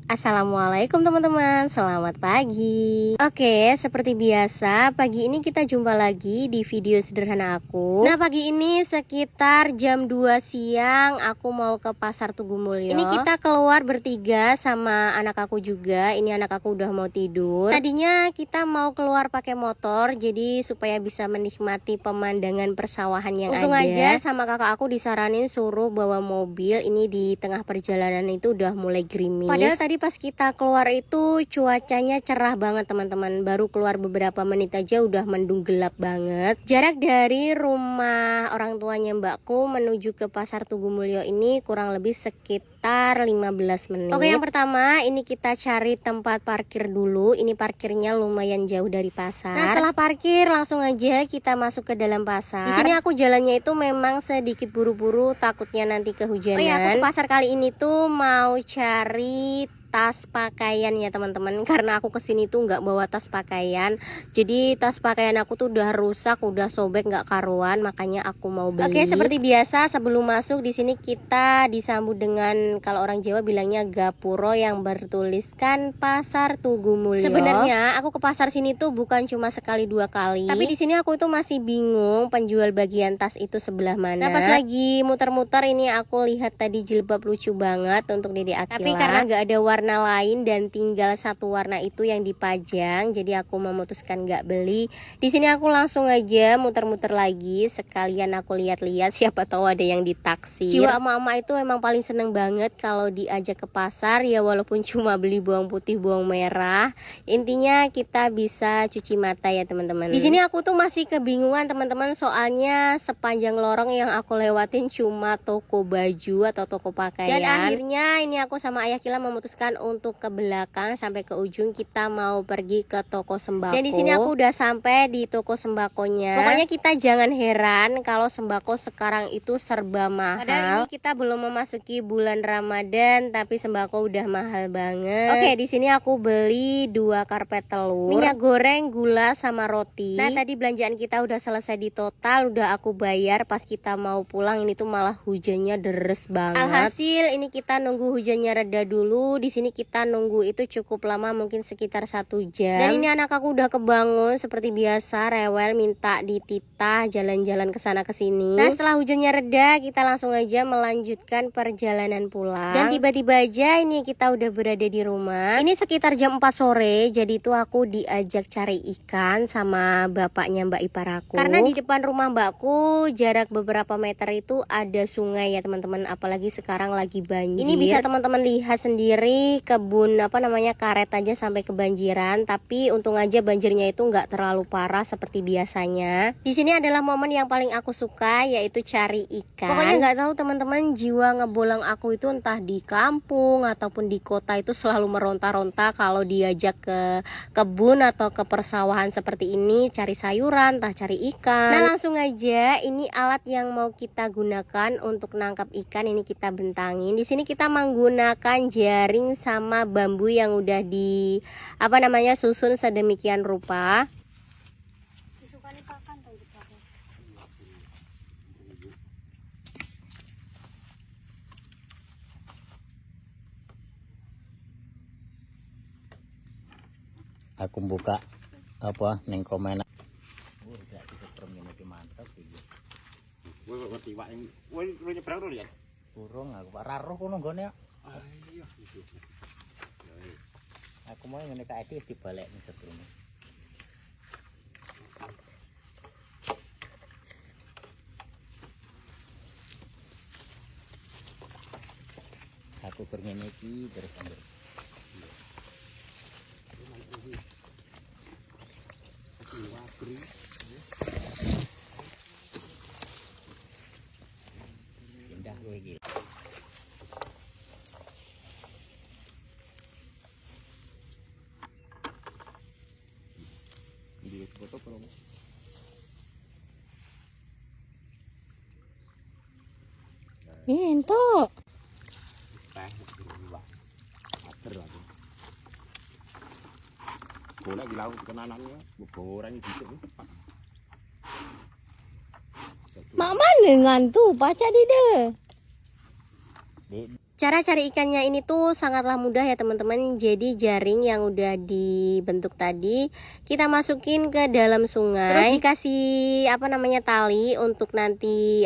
Assalamualaikum teman-teman, selamat pagi. Oke, seperti biasa pagi ini kita jumpa lagi di video sederhana aku. Nah, pagi ini sekitar jam 2 siang aku mau ke Pasar Tugumulyo. Ini kita keluar bertiga sama anak aku juga. Ini anak aku udah mau tidur. Tadinya kita mau keluar pakai motor, jadi supaya bisa menikmati pemandangan persawahan yang Untung aja sama kakak aku disaranin suruh bawa mobil. Ini di tengah perjalanan itu udah mulai gerimis. Padahal tadi pas kita keluar itu cuacanya cerah banget teman-teman. Baru keluar beberapa menit aja udah mendung gelap banget. Jarak dari rumah orang tuanya mbakku menuju ke Pasar Tugumulyo ini kurang lebih sekitar 15 menit. Oke, yang pertama ini kita cari tempat parkir dulu. Ini parkirnya lumayan jauh dari pasar. Nah, setelah parkir langsung aja kita masuk ke dalam pasar. Di sini aku jalannya itu memang sedikit buru-buru, takutnya nanti kehujanan. Oh ya, aku ke pasar kali ini tuh mau cari tas pakaian ya teman-teman, karena aku kesini tuh nggak bawa tas pakaian. Jadi tas pakaian aku tuh udah rusak, udah sobek nggak karuan, makanya aku mau beli. Oke, seperti biasa sebelum masuk di sini kita disambut dengan, kalau orang Jawa bilangnya gapuro, yang bertuliskan Pasar Tugumulyo. Sebenarnya aku ke pasar sini tuh bukan cuma sekali dua kali, tapi di sini aku itu masih bingung penjual bagian tas itu sebelah mana. Nah, pas lagi muter-muter ini aku lihat tadi jilbab lucu banget untuk Dede Akila. Tapi karena nggak ada warna lain dan tinggal satu warna itu yang dipajang, jadi aku memutuskan nggak beli. Di sini aku langsung aja muter-muter lagi, sekalian aku lihat-lihat siapa tahu ada yang ditaksir. Jiwa emak-emak itu emang paling seneng banget kalau diajak ke pasar ya, walaupun cuma beli bawang putih, bawang merah. Intinya kita bisa cuci mata ya teman-teman. Di sini aku tuh masih kebingungan teman-teman, soalnya sepanjang lorong yang aku lewatin cuma toko baju atau toko pakaian. Dan akhirnya ini aku sama Ayah Kila memutuskan untuk ke belakang sampai ke ujung, kita mau pergi ke toko sembako. Dan di sini aku udah sampai di toko sembakonya. Pokoknya kita jangan heran kalau sembako sekarang itu serba mahal. Padahal ini kita belum memasuki bulan Ramadan tapi sembako udah mahal banget. Oke, di sini aku beli 2 karpet telur, minyak goreng, gula sama roti. Nah, tadi belanjaan kita udah selesai di total, udah aku bayar. Pas kita mau pulang ini tuh malah hujannya deres banget. Alhasil ini kita nunggu hujannya reda dulu. Di sini kita nunggu itu cukup lama, mungkin sekitar 1 jam. Dan ini anak aku udah kebangun seperti biasa, rewel minta dititah jalan-jalan ke sana ke sini. Nah, setelah hujannya reda kita langsung aja melanjutkan perjalanan pulang. Dan tiba-tiba aja ini kita udah berada di rumah. Ini sekitar jam 4 sore, jadi itu aku diajak cari ikan sama bapaknya mbak ipar aku. Karena di depan rumah mbakku jarak beberapa meter itu ada sungai ya teman-teman, apalagi sekarang lagi banjir. Ini bisa teman-teman lihat sendiri, kebun karet aja sampai kebanjiran, tapi untung aja banjirnya itu nggak terlalu parah seperti biasanya. Di sini adalah momen yang paling aku suka, yaitu cari ikan. Pokoknya nggak tahu teman-teman, jiwa ngebolang aku itu entah di kampung ataupun di kota itu selalu meronta-ronta kalau diajak ke kebun atau ke persawahan seperti ini, cari sayuran, entah cari ikan. Nah, langsung aja ini alat yang mau kita gunakan untuk nangkap ikan, ini kita bentangin. Di sini kita menggunakan jaring sama bambu yang udah di susun sedemikian rupa. Aku buka neng komen. Udah disetrum ini mantap iki. Kowe kok tiwak ing kowe nyebrang to ya? Burung aku ora roh kono nggone. Iya. Aku mau ngene kae iki dibalik ning setrum. Aku pengen iki terus ambil. Indah gue gila. Di foto promo. Entuk. Teh dua. Ater lagi. Golek di laut kenanannya, goreng gitu. Mak mana ngantu pacar dia? Di Cara cari ikannya ini tuh sangatlah mudah ya teman-teman. Jadi jaring yang udah dibentuk tadi kita masukin ke dalam sungai. Terus dikasih tali untuk nanti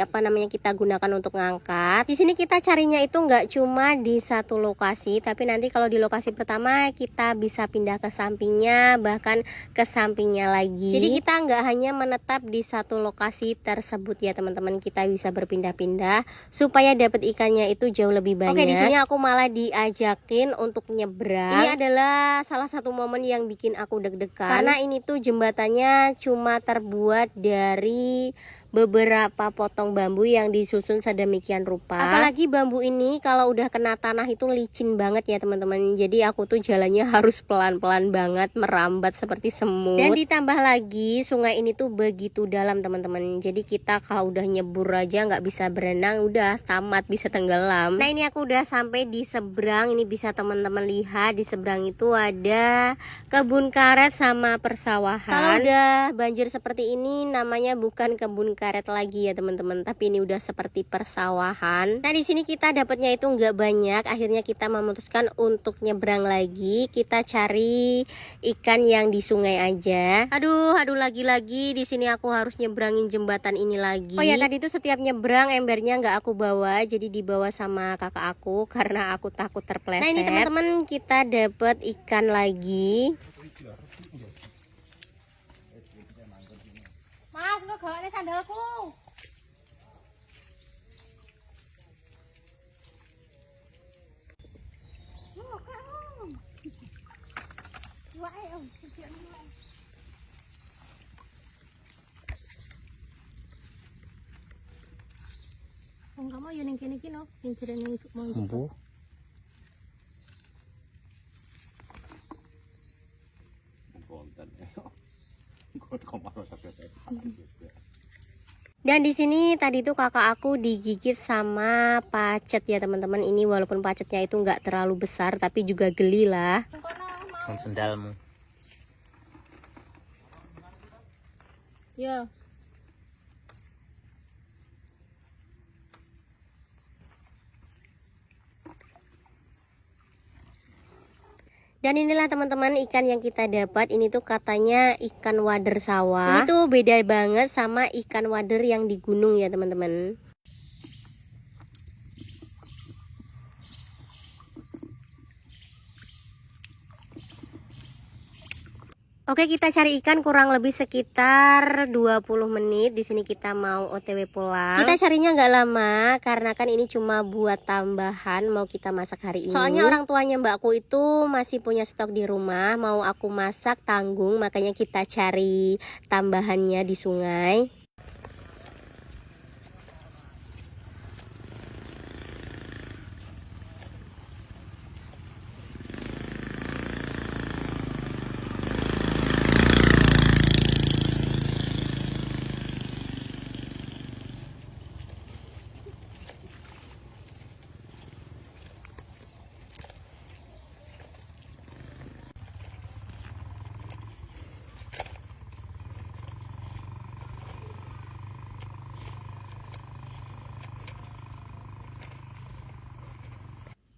kita gunakan untuk ngangkat. Di sini kita carinya itu nggak cuma di satu lokasi, tapi nanti kalau di lokasi pertama kita bisa pindah ke sampingnya, bahkan ke sampingnya lagi. Jadi kita nggak hanya menetap di satu lokasi tersebut ya teman-teman. Kita bisa berpindah-pindah supaya dapat ikannya itu jauh lebih banyak. Oke, di sini aku malah diajakin untuk nyebrang. Ini adalah salah satu momen yang bikin aku deg-degan karena ini tuh jembatannya cuma terbuat dari beberapa potong bambu yang disusun sedemikian rupa. Apalagi bambu ini kalau udah kena tanah itu licin banget ya teman-teman. Jadi aku tuh jalannya harus pelan-pelan banget, merambat seperti semut. Dan ditambah lagi sungai ini tuh begitu dalam teman-teman. Jadi kita kalau udah nyebur aja nggak bisa berenang, udah tamat, bisa tenggelam. Nah ini aku udah sampai di seberang. Ini bisa teman-teman lihat di seberang itu ada kebun karet sama persawahan. Kalau udah banjir seperti ini namanya bukan kebun karet lagi ya teman-teman, tapi ini udah seperti persawahan. Nah di sini kita dapatnya itu nggak banyak, akhirnya kita memutuskan untuk nyebrang lagi. Kita cari ikan yang di sungai aja. Aduh lagi-lagi di sini aku harus nyebrangin jembatan ini lagi. Oh ya tadi itu setiap nyebrang embernya nggak aku bawa, jadi dibawa sama kakak aku karena aku takut terpleset. Nah ini teman-teman kita dapat ikan lagi. Mas, kok gak ada sandalku? Enggak mau yang kene iki no, sing jenenge mau itu. Dan di sini tadi tuh kakak aku digigit sama pacet ya teman-teman. Ini walaupun pacetnya itu nggak terlalu besar tapi juga geli lah. Sendalmu. Ya. Dan inilah teman-teman ikan yang kita dapat. Ini tuh katanya ikan wader sawah. Ini tuh beda banget sama ikan wader yang di gunung ya teman-teman. Oke, kita cari ikan kurang lebih sekitar 20 menit. Di sini kita mau OTW pulang. Kita carinya nggak lama karena kan ini cuma buat tambahan mau kita masak hari ini. Soalnya orang tuanya mbakku itu masih punya stok di rumah, mau aku masak tanggung, makanya kita cari tambahannya di sungai.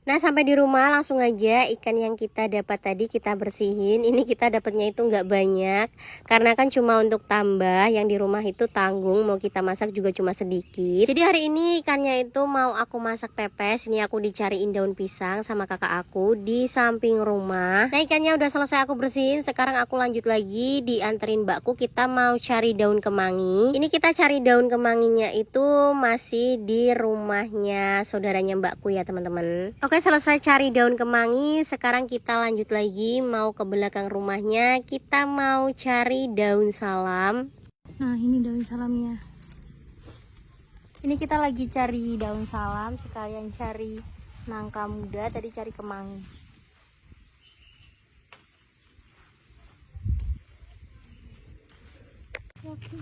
Nah sampai di rumah langsung aja ikan yang kita dapat tadi kita bersihin. Ini kita dapatnya itu nggak banyak karena kan cuma untuk tambah, yang di rumah itu tanggung, mau kita masak juga cuma sedikit. Jadi hari ini ikannya itu mau aku masak pepes. Ini aku dicariin daun pisang sama kakak aku di samping rumah. Nah ikannya udah selesai aku bersihin. Sekarang aku lanjut lagi dianterin mbakku, kita mau cari daun kemangi. Ini kita cari daun kemanginya itu masih di rumahnya saudaranya mbakku ya teman-teman. Oke, selesai cari daun kemangi, sekarang kita lanjut lagi mau ke belakang rumahnya. Kita mau cari daun salam. Nah ini daun salamnya. Ini kita lagi cari daun salam, sekalian cari nangka muda, tadi cari kemangi. Oke.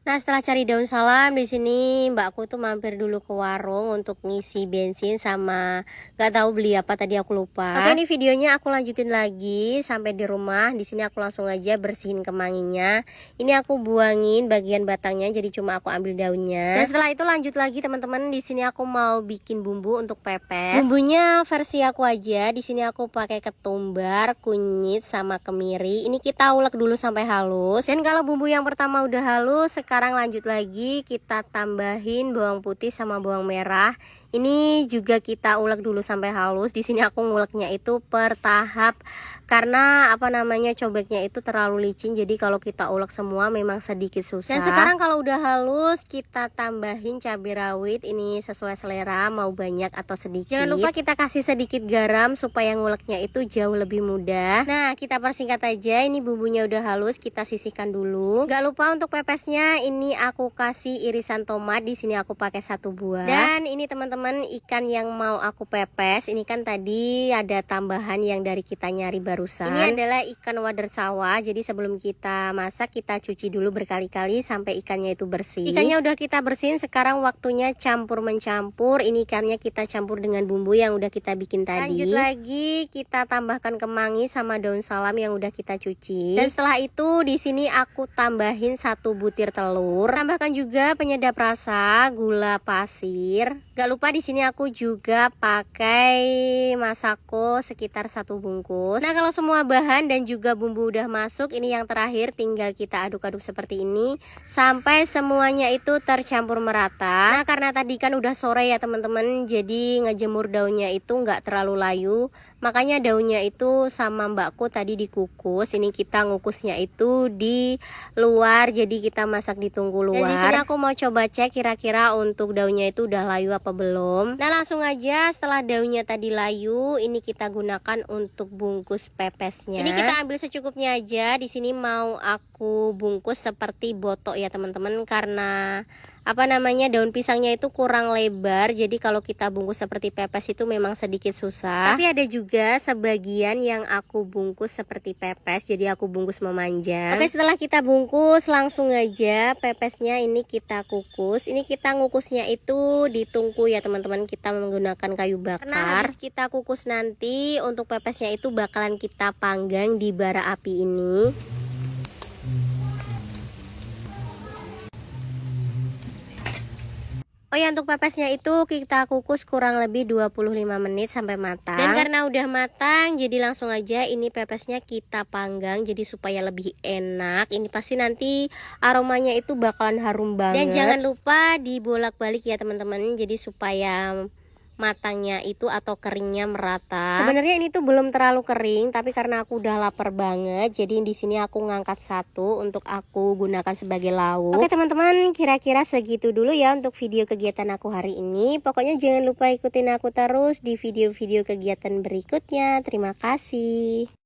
Nah, setelah cari daun salam di sini mbakku tuh mampir dulu ke warung untuk ngisi bensin sama nggak tahu beli apa tadi aku lupa. Oke, ini videonya aku lanjutin lagi sampai di rumah. Di sini aku langsung aja bersihin kemanginya. Ini aku buangin bagian batangnya, jadi cuma aku ambil daunnya. Dan setelah itu lanjut lagi teman-teman. Di sini aku mau bikin bumbu untuk pepes. Bumbunya versi aku aja. Di sini aku pakai ketumbar, kunyit sama kemiri. Ini kita ulek dulu sampai halus. Dan kalau bumbu yang pertama udah halus, sekarang lanjut lagi kita tambahin bawang putih sama bawang merah. Ini juga kita ulek dulu sampai halus. Di sini aku nguleknya itu per tahap karena cobeknya itu terlalu licin. Jadi kalau kita ulek semua memang sedikit susah. Dan sekarang kalau udah halus kita tambahin cabai rawit. Ini sesuai selera, mau banyak atau sedikit. Jangan lupa kita kasih sedikit garam supaya nguleknya itu jauh lebih mudah. Nah, kita persingkat aja. Ini bumbunya udah halus, kita sisihkan dulu. Gak lupa untuk pepesnya ini aku kasih irisan tomat. Di sini aku pakai 1 buah. Dan ini teman-teman ikan yang mau aku pepes. Ini kan tadi ada tambahan yang dari kita nyari barusan. Ini adalah ikan wader sawah. Jadi sebelum kita masak kita cuci dulu berkali-kali sampai ikannya itu bersih. Ikannya udah kita bersihin, sekarang waktunya campur mencampur. Ini ikannya kita campur dengan bumbu yang udah kita bikin tadi. Lanjut lagi kita tambahkan kemangi sama daun salam yang udah kita cuci. Dan setelah itu di sini aku tambahin 1 butir telur. Tambahkan juga penyedap rasa, gula pasir. Gak lupa di sini aku juga pakai masako sekitar 1 bungkus. Nah, kalau semua bahan dan juga bumbu udah masuk, ini yang terakhir tinggal kita aduk-aduk seperti ini sampai semuanya itu tercampur merata. Nah, karena tadi kan udah sore ya teman-teman, jadi ngejemur daunnya itu nggak terlalu layu. Makanya daunnya itu sama mbakku tadi dikukus. Ini kita ngukusnya itu di luar, jadi kita masak di tungku luar. Dan di sini aku mau coba cek kira-kira untuk daunnya itu udah layu apa belum. Nah, langsung aja setelah daunnya tadi layu, ini kita gunakan untuk bungkus pepesnya. Ini kita ambil secukupnya aja. Di sini mau aku bungkus seperti botok ya teman-teman, karena daun pisangnya itu kurang lebar. Jadi kalau kita bungkus seperti pepes itu memang sedikit susah. Tapi ada juga sebagian yang aku bungkus seperti pepes, jadi aku bungkus memanjang. Oke, setelah kita bungkus langsung aja pepesnya ini kita kukus. Ini kita ngukusnya itu di tungku ya teman-teman, kita menggunakan kayu bakar. Karena habis kita kukus nanti untuk pepesnya itu bakalan kita panggang di bara api ini. Oh ya, untuk pepesnya itu kita kukus kurang lebih 25 menit sampai matang. Dan karena udah matang, jadi langsung aja ini pepesnya kita panggang jadi supaya lebih enak. Ini pasti nanti aromanya itu bakalan harum banget. Dan jangan lupa dibolak-balik ya teman-teman, jadi supaya matangnya itu atau keringnya merata. Sebenarnya ini tuh belum terlalu kering, tapi karena aku udah lapar banget, jadi di sini aku ngangkat 1 untuk aku gunakan sebagai lauk. Oke teman-teman, kira-kira segitu dulu ya untuk video kegiatan aku hari ini. Pokoknya jangan lupa ikutin aku terus di video-video kegiatan berikutnya. Terima kasih.